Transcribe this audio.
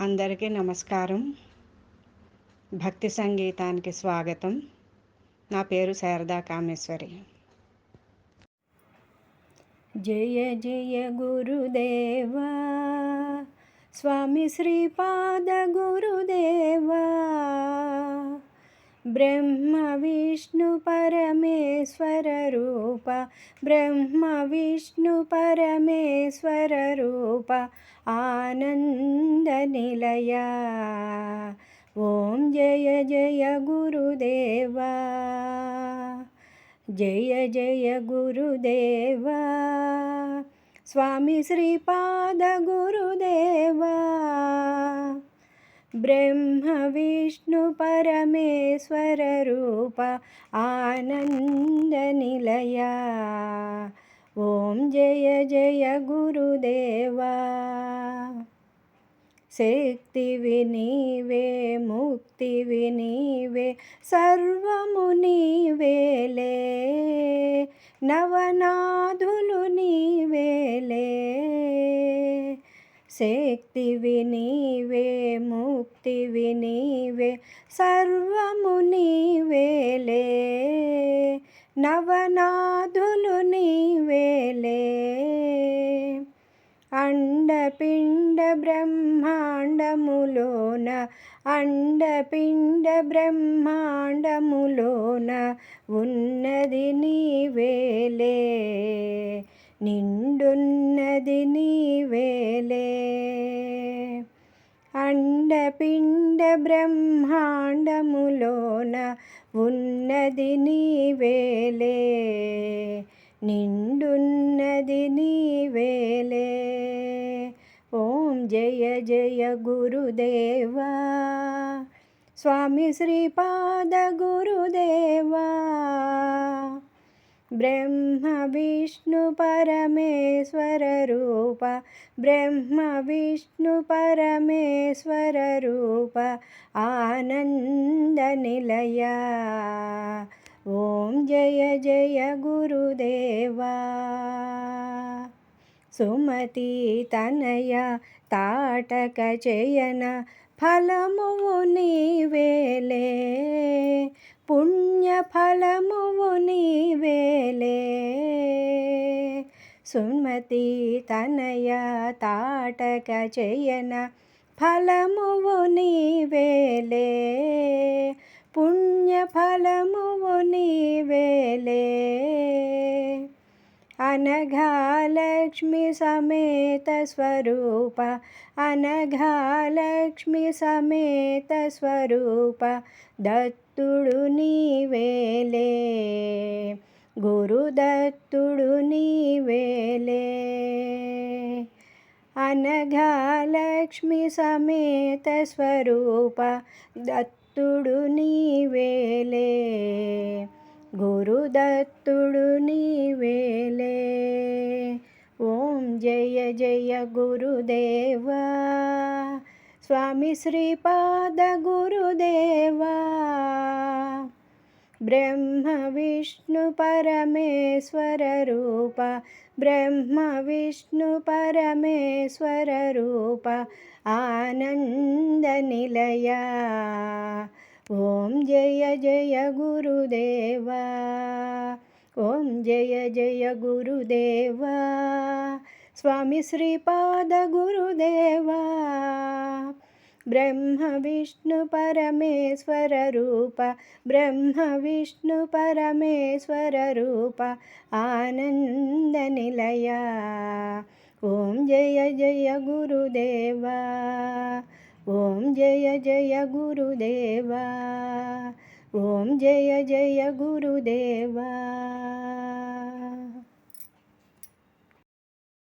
అందరికీ నమస్కారం. భక్తి సంగీతానికి స్వాగతం. నా పేరు శారదా కామేశ్వరి. జయ జయ గురుదేవా స్వామి శ్రీపాద గురుదేవా, బ్రహ్మ విష్ణు పరమేశ్వర రూప, బ్రహ్మ విష్ణు పరమేశ్వర రూప, ఆనంద నిలయ. ఓం జయ జయ గురుదేవా, జయ జయ గురుదేవా, స్వామి శ్రీపాద గురుదేవా, బ్రహ్మ విష్ణు పరమేశ్వర రూప, ఆనంద నిలయ. ఓం జయ జయ గురుదేవా. శక్తివి నీవే, ముక్తివి నీవే, సర్వము నీవేలే, నవనాథులు నీవేలే. శక్తివి నీవే, ముక్తివి నీవే, సర్వము నీవేలే, నవనాథులు నీవేలే. అండపిండ బ్రహ్మాండములోన, అండపిండ బ్రహ్మాండములోన ఉన్నది నీవేలే, నిండున్నది నీవేలే. అండపిండ బ్రహ్మాండములోన ఉన్నది నీవేలే, నిండున్నది నీవేలే. ఓం జయ జయ గురుదేవా, స్వామి శ్రీపాద గురుదేవా, బ్రహ్మ విష్ణు పరమేశ్వర రూప, బ్రహ్మ విష్ణు పరమేశ్వర రూప, ఆనంద నిలయ. ఓం జయ జయ గురుదేవా. సుమతి తనయ తాటక చయన, ఫలమువు నీవేలే, పుణ్య ఫలమువు నీవేలే. సుమతి తనయ తాటక చయన, ఫలమువు నీవేలే, పుణ్య ఫలమువు నీవేలే. అనఘాలక్ష్మి సమేత స్వరూప, అనఘాలక్ష్మి సమేత స్వరూప, దత్తుడు నీవేలే, గురుదత్తుడు నీవేలే. అనఘాలక్ష్మి సమేత స్వరూప, దత్తుడు నీవేలే, గురుదత్తుడు నీవేలే. ఓం జయ జయ గురుదేవా, స్వామి శ్రీపాద గురుదేవా, బ్రహ్మ విష్ణు పరమేశ్వర రూప, బ్రహ్మ విష్ణు పరమేశ్వర రూప, ఆనంద నిలయ. ఓం జయ జయ గురుదేవా, ఓం జయ జయ గురుదేవా, స్వామి శ్రీపాద గురుదేవా, బ్రహ్మ విష్ణు పరమేశ్వర రూప, బ్రహ్మ విష్ణు పరమేశ్వర రూప, ఆనంద నిలయ. ఓం జయ జయ గురుదేవా, ఓం జయ జయ గురుదేవా, ఓం జయ జయ గురుదేవా.